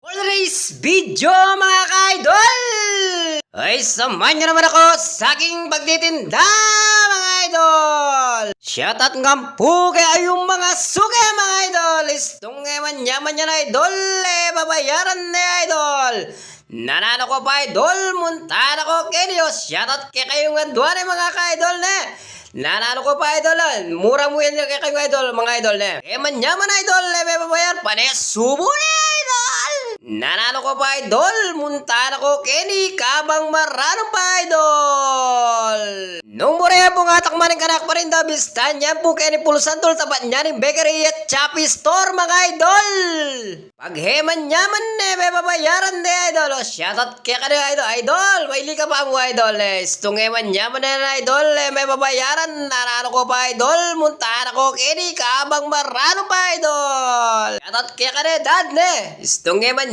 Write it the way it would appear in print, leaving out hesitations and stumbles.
All race video mga ka-idol! Ay, samahan nyo naman ako sa aking pagtitinda mga idol! Shoutout nga po kaya yung mga suke mga idol! Istong eman yaman yan idol! Babayaran na idol! Nanalo ko pa idol! Muntahan ako Kenios! Shoutout kaya kayong anduan mga ka-idol na! Nanalo ko pa idol! Mura mo yan kaya kayong idol mga idol na! Eman yaman idol! Babayar! Panesubo na idol! Nanalo ko pa idol! Muntahan ako Kenny kabang maranong pa idol! Nung mura po nga takmanin kanak pa rin dabistan yan po Kenny Pulsantol tapat niya ng bakery at Choppy Store mga idol! Pagheman yaman may babayaran na idol! O shoutout kaya ka na idol! Idol! Maili ka pa mo idol! Stungeman yaman na idol! May babayaran! Nanalo ko pa idol! Muntahan ako Kenny kabang maranong pa idol! Shoutout kaya ka na dad! Stungeman